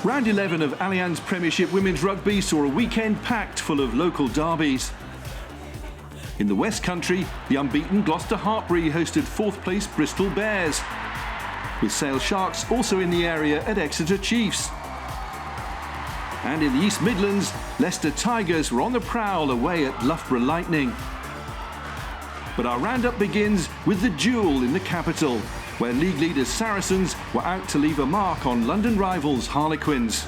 Round 11 of Allianz Premiership Women's Rugby saw a weekend packed full of local derbies. In the West Country, the unbeaten Gloucester-Hartpury hosted fourth-place Bristol Bears, with Sale Sharks also in the area at Exeter Chiefs. And in the East Midlands, Leicester Tigers were on the prowl away at Loughborough Lightning. But our roundup begins with the Duel in the capital, where league leaders Saracens were out to leave a mark on London rivals Harlequins.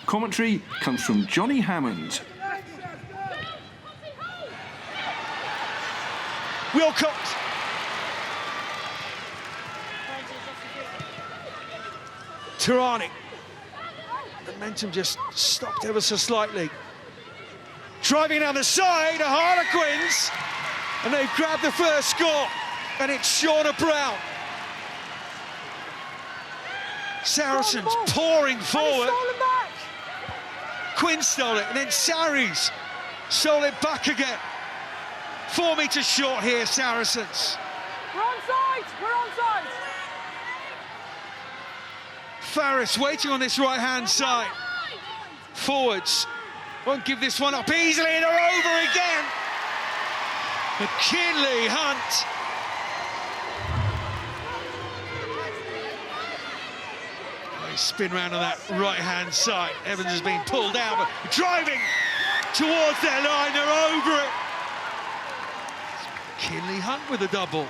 Commentary comes from Johnny Hammond. Wilcox. Tirani. Momentum just stopped ever so slightly. Driving down the side, the Harlequins, and they've grabbed the first score, and it's Shauna Brown. Saracens pouring forward. Quinn stole it, and then Saris stole it back again. 4 metres short here, Saracens. We're onside, we're onside. Farris waiting on this right-hand side. Forwards won't give this one up easily, and they're over again. McKinley Hunt. They spin round on that right-hand side. Evans has been pulled out, but driving towards their line, they're over it. McKinley Hunt with a double.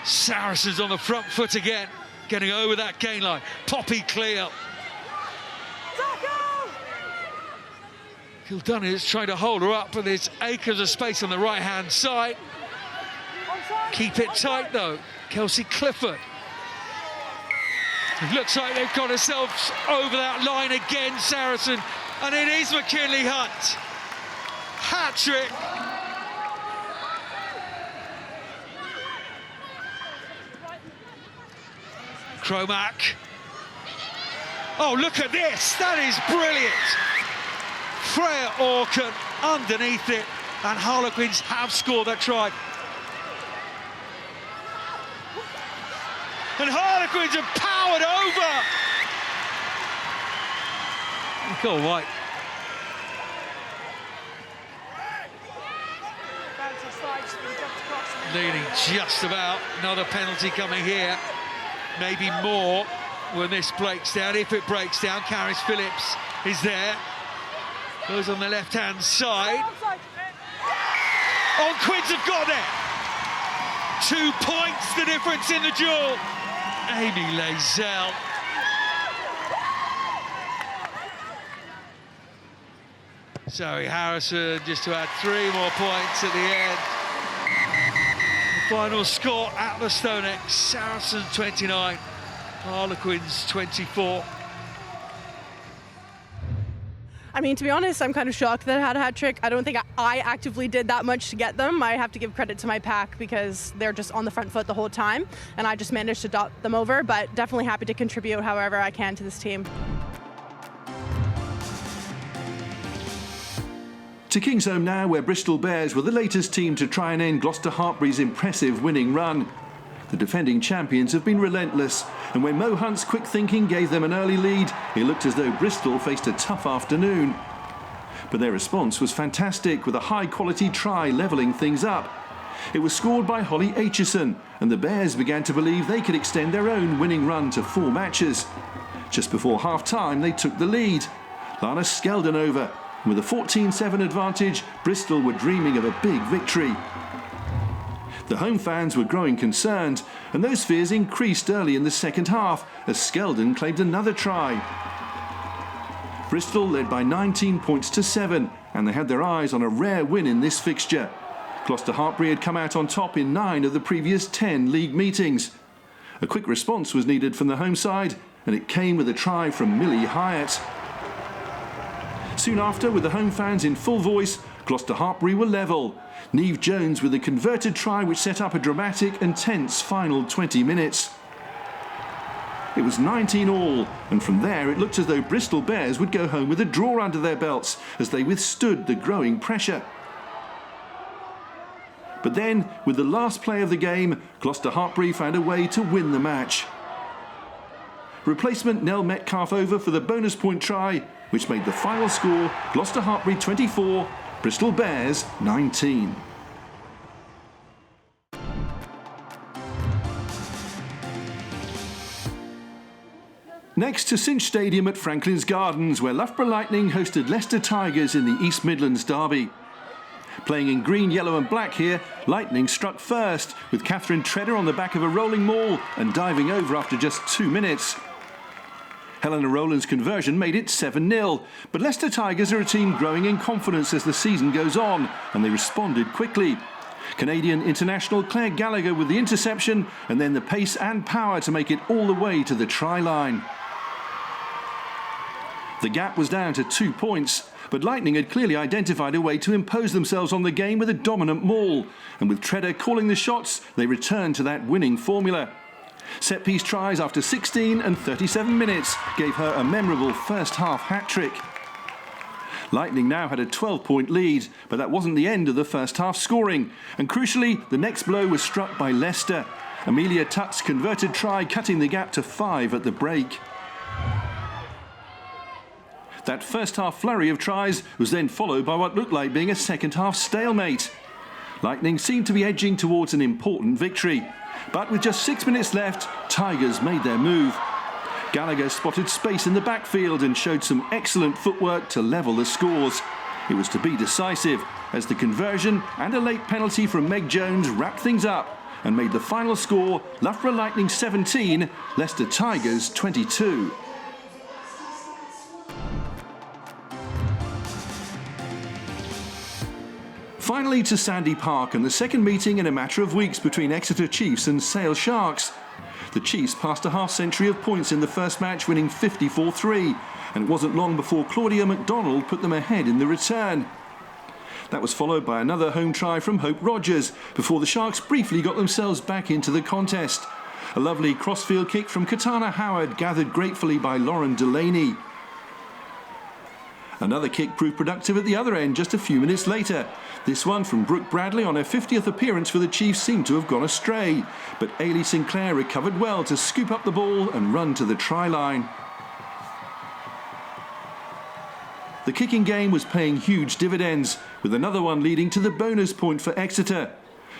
Saracens on the front foot again, getting over that gain line. Poppy clear. Kildunny is trying to hold her up, but there's acres of space on the right-hand side. Keep it tight, though. Kelsey Clifford. It looks like they've got themselves over that line again, Saracen, and it is McKinley Hunt. Hat-trick. Cromack. Oh, look at this. That is brilliant. Freya Orkin underneath it, and Harlequins have scored that try. And Harlequins have powered over. Nicole White. Leading just about. Another penalty coming here. Maybe more when this breaks down. If it breaks down, Caris Phillips is there. Goes on the left-hand side. Oh, Quids have got there. 2 points, the difference in the duel. Amy Lazelle. Zoe Harrison just to add 3 more points at the end. The final score at the Stonex, Saracens 29, Harlequins 24. I mean, to be honest, I'm kind of shocked that I had a hat-trick. I don't think I actively did that much to get them. I have to give credit to my pack because they're just on the front foot the whole time, and I just managed to dot them over, but definitely happy to contribute however I can to this team. To Kingsholm now, where Bristol Bears were the latest team to try and end Gloucester-Hartpury's impressive winning run. The defending champions have been relentless, and when Mo Hunt's quick thinking gave them an early lead, it looked as though Bristol faced a tough afternoon. But their response was fantastic, with a high-quality try levelling things up. It was scored by Holly Aitchison, and the Bears began to believe they could extend their own winning run to 4 matches. Just before half-time, they took the lead. Lana Skeldon over. With a 14-7 advantage, Bristol were dreaming of a big victory. The home fans were growing concerned, and those fears increased early in the second half as Skeldon claimed another try. Bristol led by 19 points to 7, and they had their eyes on a rare win in this fixture. Gloucester-Hartpury had come out on top in 9 of the previous 10 league meetings. A quick response was needed from the home side, and it came with a try from Millie Hyatt. Soon after, with the home fans in full voice, Gloucester-Hartpury were level. Niamh Jones with a converted try which set up a dramatic and tense final 20 minutes. It was 19 all, and from there it looked as though Bristol Bears would go home with a draw under their belts as they withstood the growing pressure. But then, with the last play of the game, Gloucester-Hartpury found a way to win the match. Replacement Nell Metcalf over for the bonus point try, which made the final score Gloucester-Hartpury 24, Bristol Bears 19. Next to Cinch Stadium at Franklin's Gardens, where Loughborough Lightning hosted Leicester Tigers in the East Midlands derby. Playing in green, yellow and black here, Lightning struck first, with Catherine Tredder on the back of a rolling maul and diving over after just 2 minutes. Helena Rowland's conversion made it 7-0, but Leicester Tigers are a team growing in confidence as the season goes on, and they responded quickly. Canadian international Claire Gallagher with the interception, and then the pace and power to make it all the way to the try line. The gap was down to 2 points, but Lightning had clearly identified a way to impose themselves on the game with a dominant maul, and with Tredder calling the shots, they returned to that winning formula. Set-piece tries after 16 and 37 minutes gave her a memorable first-half hat-trick. Lightning now had a 12-point lead, but that wasn't the end of the first-half scoring, and crucially, the next blow was struck by Leicester. Amelia Tutt's converted try cutting the gap to 5 at the break. That first-half flurry of tries was then followed by what looked like being a second-half stalemate. Lightning seemed to be edging towards an important victory, but with just 6 minutes left, Tigers made their move. Gallagher spotted space in the backfield and showed some excellent footwork to level the scores. It was to be decisive, as the conversion and a late penalty from Meg Jones wrapped things up and made the final score Loughborough Lightning 17, Leicester Tigers 22. Finally to Sandy Park and the second meeting in a matter of weeks between Exeter Chiefs and Sale Sharks. The Chiefs passed a half-century of points in the first match, winning 54-3, and it wasn't long before Claudia MacDonald put them ahead in the return. That was followed by another home try from Hope Rogers, before the Sharks briefly got themselves back into the contest. A lovely crossfield kick from Katana Howard, gathered gratefully by Lauren Delaney. Another kick proved productive at the other end just a few minutes later. This one from Brooke Bradley on her 50th appearance for the Chiefs seemed to have gone astray, but Ailey Sinclair recovered well to scoop up the ball and run to the try line. The kicking game was paying huge dividends, with another one leading to the bonus point for Exeter.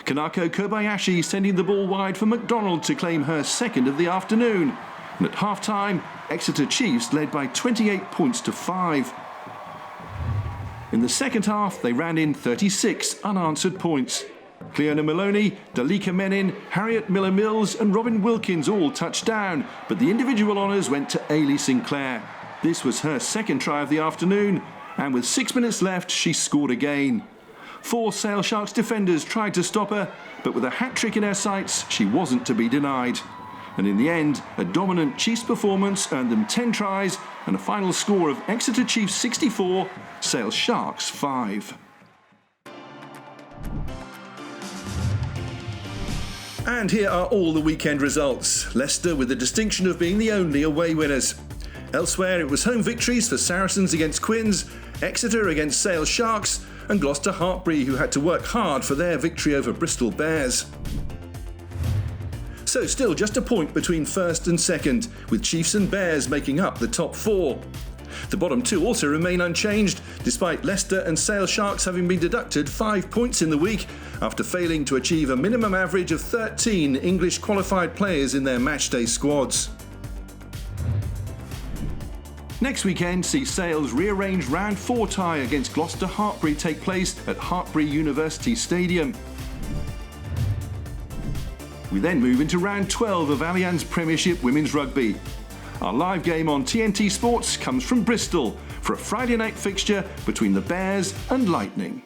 Kanako Kobayashi sending the ball wide for MacDonald to claim her second of the afternoon. And at half-time, Exeter Chiefs led by 28 points to 5. In the second half, they ran in 36 unanswered points. Cleona Maloney, Dalika Menin, Harriet Miller-Mills and Robin Wilkins all touched down, but the individual honours went to Ailey Sinclair. This was her second try of the afternoon, and with 6 minutes left, she scored again. 4 Sale Sharks defenders tried to stop her, but with a hat-trick in her sights, she wasn't to be denied. And in the end, a dominant Chiefs performance earned them 10 tries and a final score of Exeter Chiefs 64, Sale Sharks 5. And here are all the weekend results. Leicester with the distinction of being the only away winners. Elsewhere, it was home victories for Saracens against Quins, Exeter against Sale Sharks, and Gloucester-Hartpury, who had to work hard for their victory over Bristol Bears. So still just a point between first and second, with Chiefs and Bears making up the top 4. The bottom 2 also remain unchanged, despite Leicester and Sale Sharks having been deducted 5 points in the week after failing to achieve a minimum average of 13 English qualified players in their matchday squads. Next weekend sees Sale's rearranged round 4 tie against Gloucester-Hartpury take place at Hartpury University Stadium. We then move into round 12 of Allianz Premiership Women's Rugby. Our live game on TNT Sports comes from Bristol for a Friday night fixture between the Bears and Lightning.